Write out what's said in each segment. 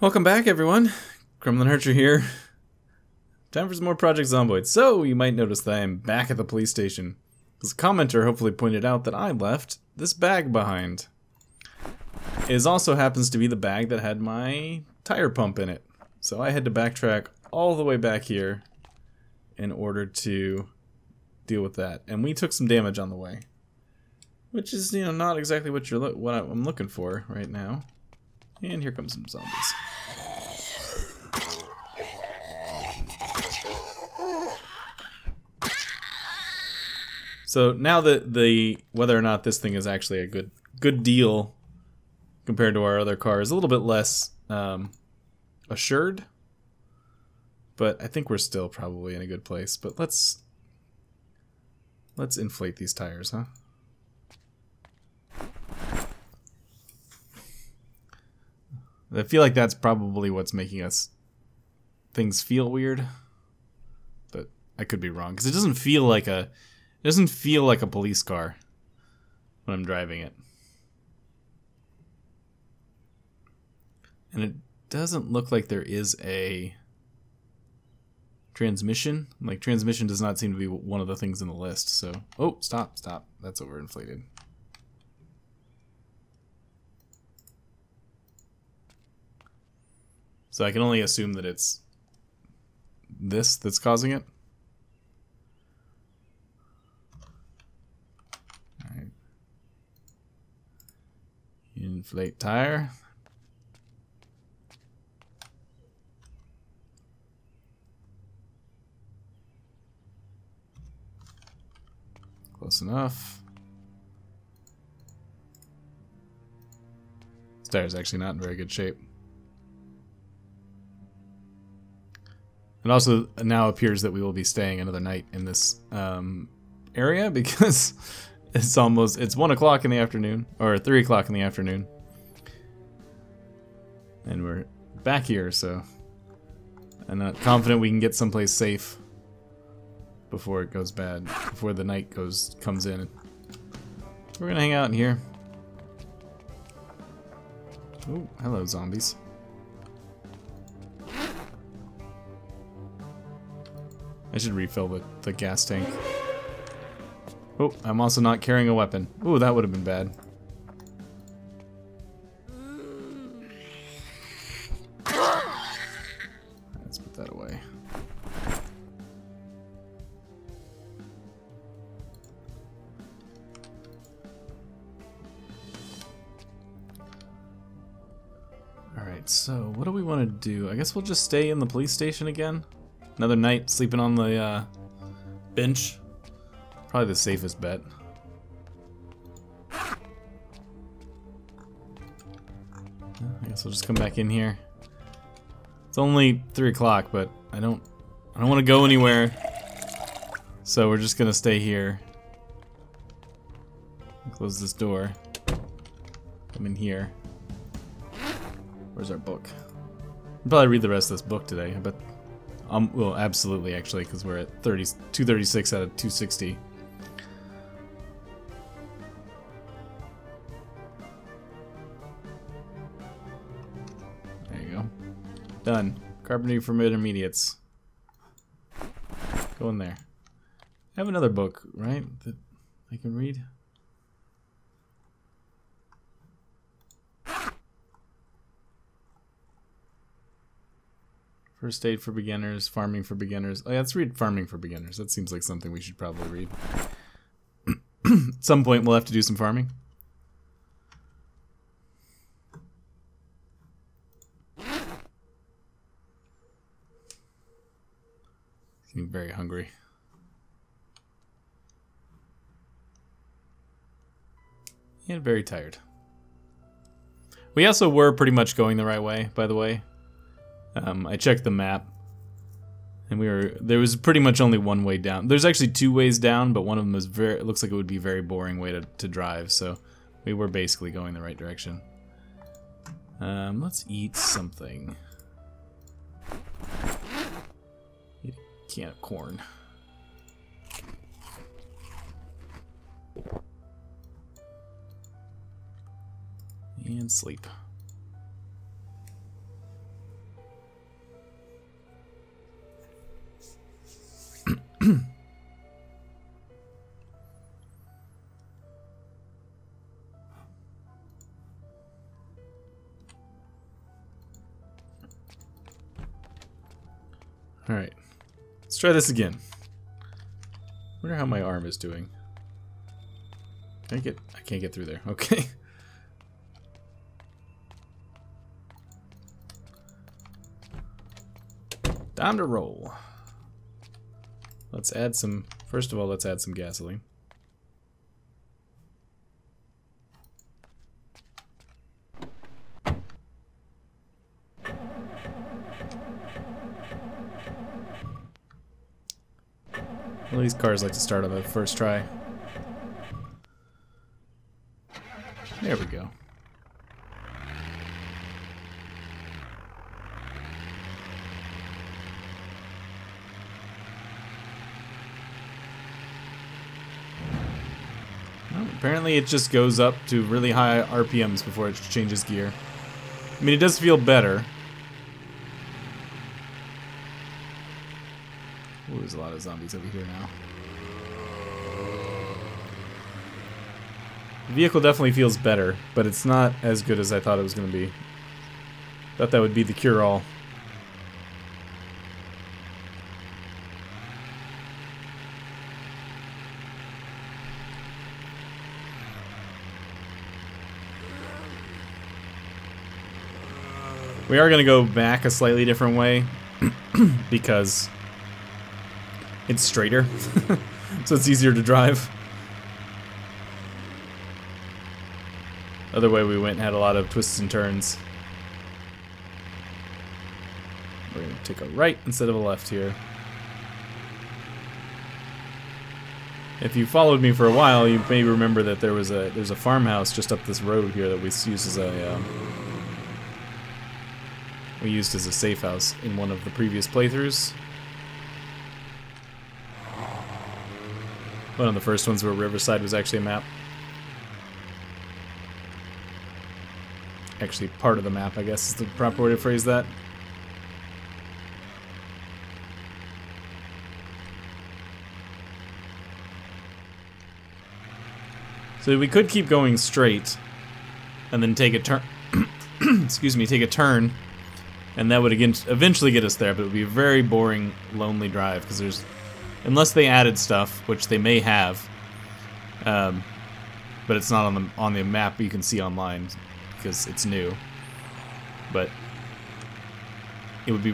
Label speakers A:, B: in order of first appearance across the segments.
A: Welcome back, everyone. Gremlin Hercher here. Time for some more Project Zomboid. So, you might notice that I am back at the police station. Because a commenter hopefully pointed out that I left this bag behind. It also happens to be the bag that had my tire pump in it. So I had to backtrack all the way back here in order to deal with that. And we took some damage on the way. Which is, not exactly what I'm looking for right now. And here comes some zombies. So now that whether or not this thing is actually a good deal compared to our other car is a little bit less assured, but I think we're still probably in a good place. But let's inflate these tires, huh? I feel like that's probably what's making things feel weird, but I could be wrong because it doesn't feel like a police car when I'm driving it, and it doesn't look like there is a transmission. Like, transmission does not seem to be one of the things in the list. So, oh, stop! That's overinflated. So I can only assume that it's this that's causing it. Alright. Inflate tire. Close enough. This tire's actually not in very good shape. It also now appears that we will be staying another night in this area because it's 1 o'clock in the afternoon, or 3 o'clock in the afternoon. And we're back here, so I'm not confident we can get someplace safe before it goes bad, before the night comes in. We're gonna hang out in here. Oh, hello, zombies. I should refill the gas tank. Oh, I'm also not carrying a weapon. Ooh, that would have been bad. Let's put that away. Alright, so what do we want to do? I guess we'll just stay in the police station again. Another night sleeping on the bench. Probably the safest bet. I guess we'll just come back in here. It's only 3 o'clock, but I don't want to go anywhere. So we're just gonna stay here. Close this door. Come in here. Where's our book? I'll probably read the rest of this book today, but well, absolutely, actually, because we're at 236 out of 260. There you go. Done. Carpentry from intermediates. Go in there. I have another book, right, that I can read? First aid for beginners, farming for beginners. Oh yeah, let's read farming for beginners. That seems like something we should probably read. At some point we'll have to do some farming. Getting very hungry. And very tired. We also were pretty much going the right way, by the way. I checked the map, and there was pretty much only one way down. There's actually 2 ways down, but one of them is it looks like it would be a very boring way to drive, so we were basically going the right direction. Let's eat something. Eat a can of corn. And sleep. Alright. Let's try this again. Wonder how my arm is doing. I can't get through there. Okay. Time to roll. Let's add some, first of all, let's add some gasoline. Well, these cars like to start on the first try. There we go. Well, apparently it just goes up to really high RPMs before it changes gear. I mean, it does feel better. Ooh, there's a lot of zombies over here now. The vehicle definitely feels better, but it's not as good as I thought it was going to be. Thought that would be the cure-all. We are going to go back a slightly different way because it's straighter, so it's easier to drive. Other way we went had a lot of twists and turns. We're going to take a right instead of a left here. If you followed me for a while, you may remember that there's a farmhouse just up this road here that we used as a safe house in one of the previous playthroughs. One of the first ones where Riverside was actually a map. Actually, part of the map, I guess, is the proper way to phrase that. So we could keep going straight, and then take a turn. Excuse me, take a turn, and that would again eventually get us there. But it would be a very boring, lonely drive because there's, unless they added stuff, which they may have, but it's not on the map you can see online because it's new. But it would be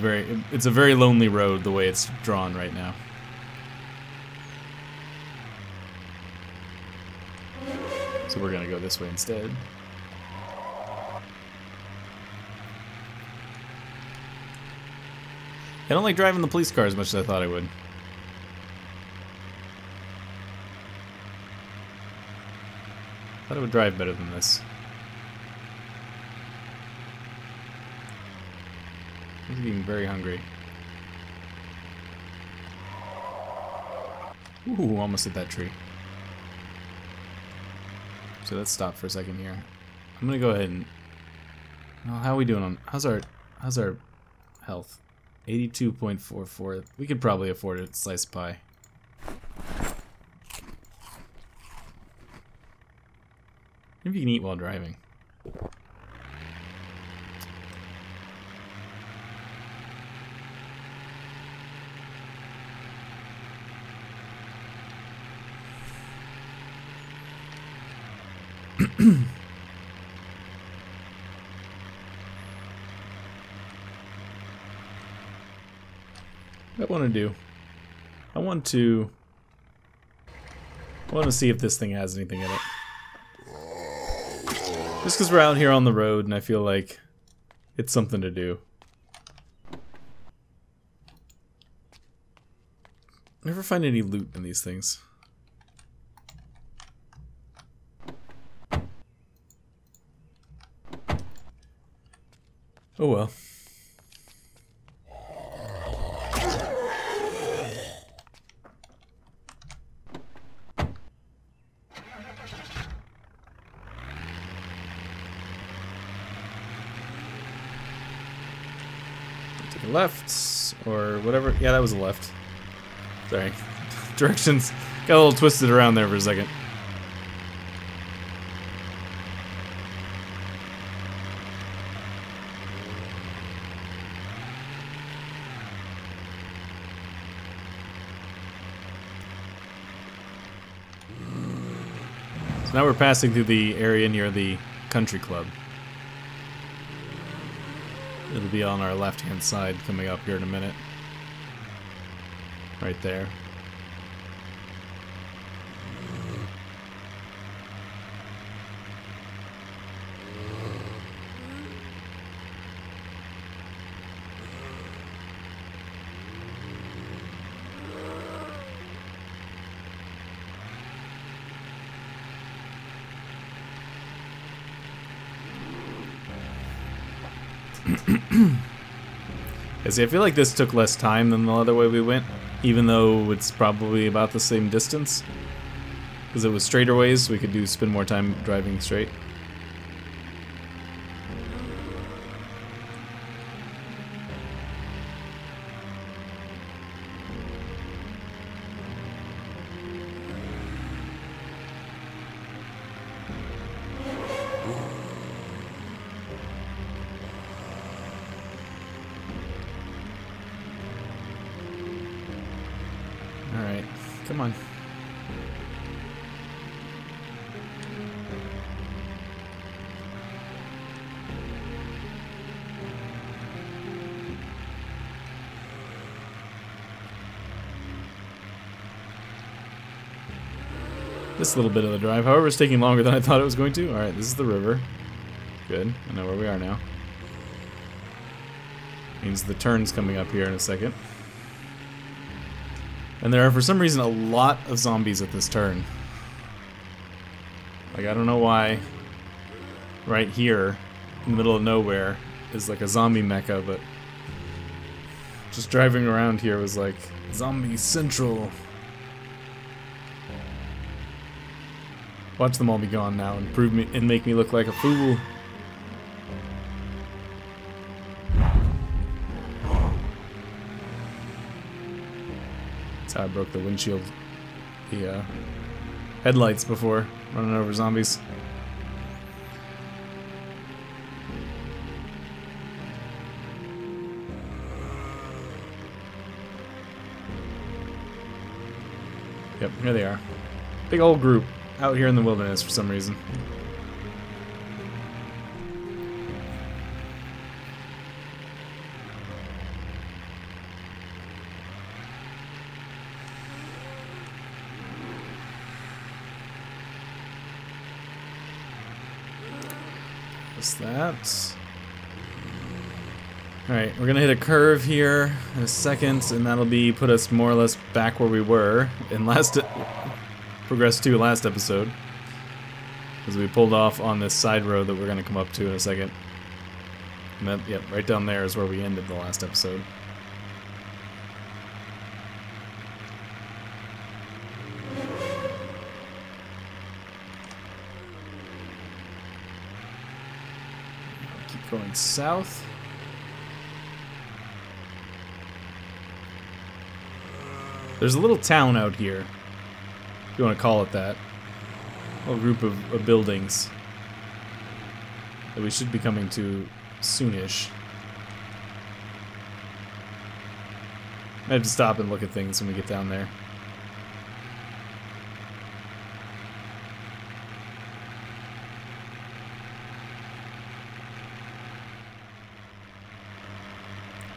A: it's a very lonely road the way it's drawn right now. So we're gonna go this way instead. I don't like driving the police car as much as I thought I would. I thought it would drive better than this. I'm getting very hungry. Ooh, almost hit that tree. So let's stop for a second here. I'm gonna go ahead and... Well, how are we doing on... How's our health? 82.44. We could probably afford a slice of pie. Maybe you can eat while driving. What I want to do, I want to see if this thing has anything in it. Just because we're out here on the road and I feel like it's something to do. Never find any loot in these things. Oh well. Take a left, or whatever. Yeah, that was a left. Sorry. Directions got a little twisted around there for a second. So now we're passing through the area near the country club. It'll be on our left-hand side coming up here in a minute. Right there. See, I feel like this took less time than the other way we went, even though it's probably about the same distance. Because it was straighter ways, we could spend more time driving straight. Alright, come on. This little bit of the drive, however, is taking longer than I thought it was going to. Alright, this is the river. Good, I know where we are now. Means the turn's coming up here in a second. And there are, for some reason, a lot of zombies at this turn. Like, I don't know why right here, in the middle of nowhere, is like a zombie mecca, but just driving around here was like, zombie central. Watch them all be gone now and prove me and make me look like a fool. That's how I broke the windshield, the headlights before, running over zombies. Yep, here they are. Big old group out here in the wilderness for some reason. What's that? Alright, we're gonna hit a curve here in a second, and that'll put us more or less back where we were in Progress 2 last episode. Because we pulled off on this side road that we're gonna come up to in a second. And that, yep, right down there is where we ended the last episode. Going south. There's a little town out here, if you want to call it that. A little group of buildings that we should be coming to soonish. I have to stop and look at things when we get down there.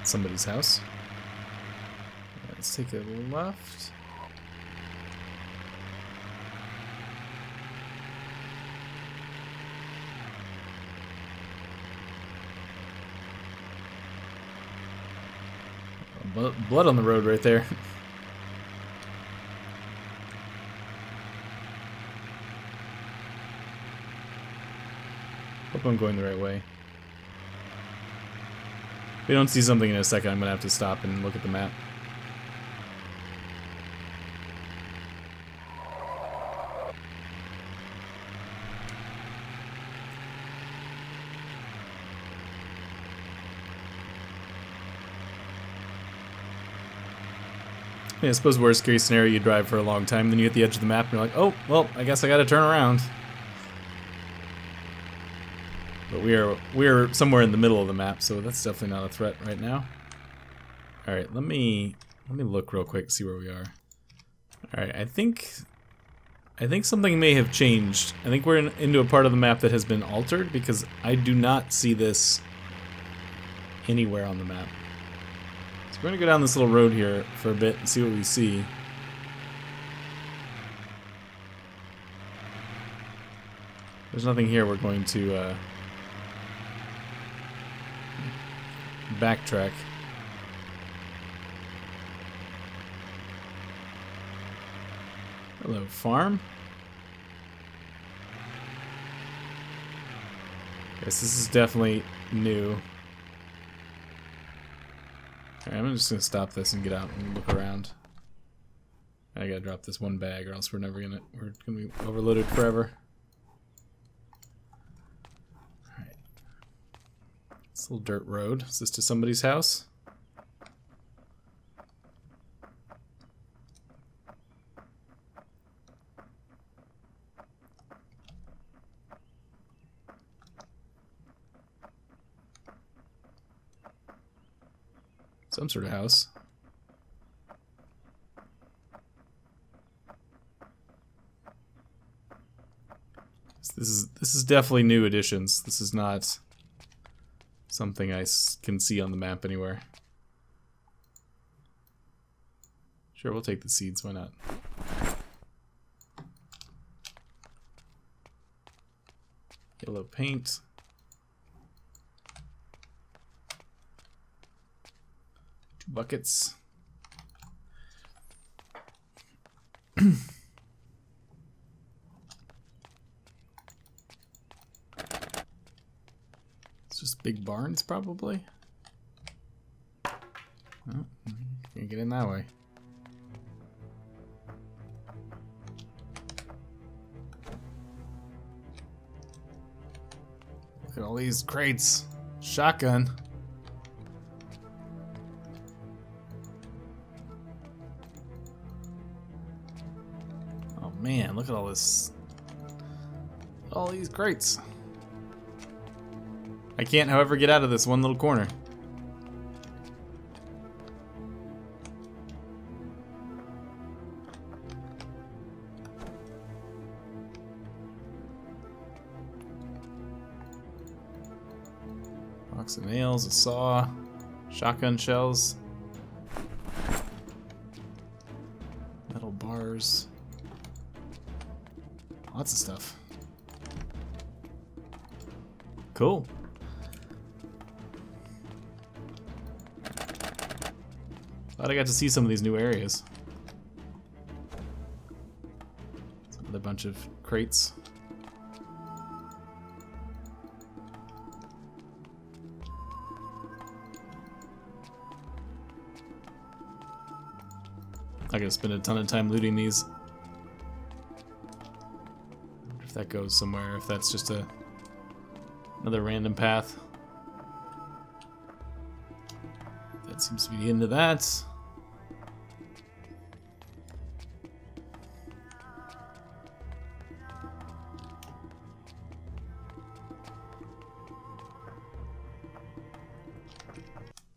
A: Somebody's house. Let's take a left. Blood on the road right there. Hope I'm going the right way. If we don't see something in a second, I'm going to have to stop and look at the map. I suppose worst case scenario, you drive for a long time, then you hit the edge of the map, and you're like, oh, well, I guess I gotta turn around. But we are somewhere in the middle of the map, so that's definitely not a threat right now. All right, let me look real quick, see where we are. All right, I think something may have changed. I think we're into a part of the map that has been altered because I do not see this anywhere on the map. So we're gonna go down this little road here for a bit and see what we see. There's nothing here. We're going to backtrack. Hello, farm. Yes, this is definitely new. Alright, I'm just gonna stop this and get out and look around. I gotta drop this one bag, or else we're gonna be overloaded forever. Alright. This little dirt road. Is this to somebody's house? Some sort of house. This is definitely new additions. This is not something I can see on the map anywhere. Sure, we'll take the seeds. Why not? Yellow paint. Buckets. It's just big barns, probably. Oh, can't get in that way. Look at all these crates. Shotgun. Man, look at all this. All these crates. I can't, however, get out of this one little corner. Box of nails, a saw, shotgun shells, metal bars. Lots of stuff. Cool. Glad I got to see some of these new areas. Another bunch of crates. I gotta spend a ton of time looting these. If that goes somewhere, if that's just another random path. That seems to be the end of that.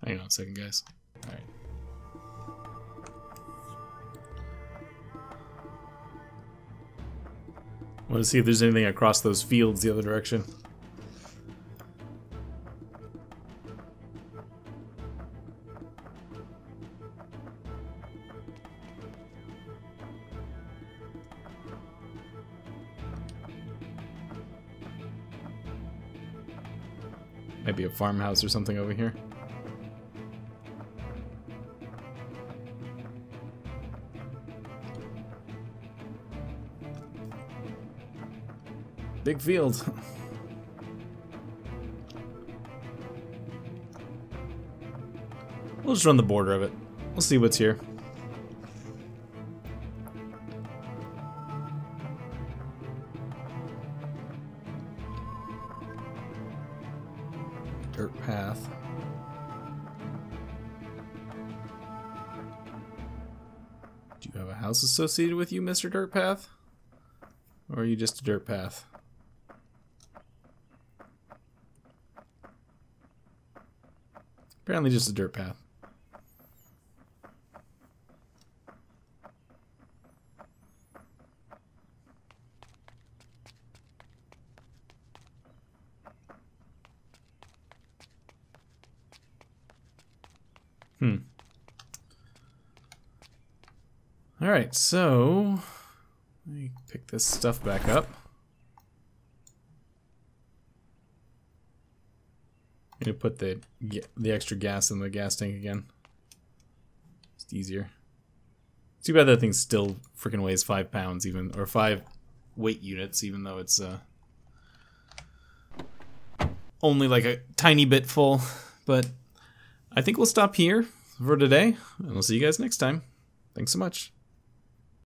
A: Hang on a second, guys. All right. I want to see if there's anything across those fields the other direction. Maybe a farmhouse or something over here. Big field. We'll just run the border of it. We'll see what's here. Dirt path. you have a house associated with you, Mr. Dirt Path? Or are you just a dirt path? Apparently just a dirt path. Alright, so let me pick this stuff back up. I'm gonna put the extra gas in the gas tank again. It's easier. Too bad that thing still freaking weighs 5 pounds, even, or 5 weight units, even though it's only like a tiny bit full. But I think we'll stop here for today, and we'll see you guys next time. Thanks so much.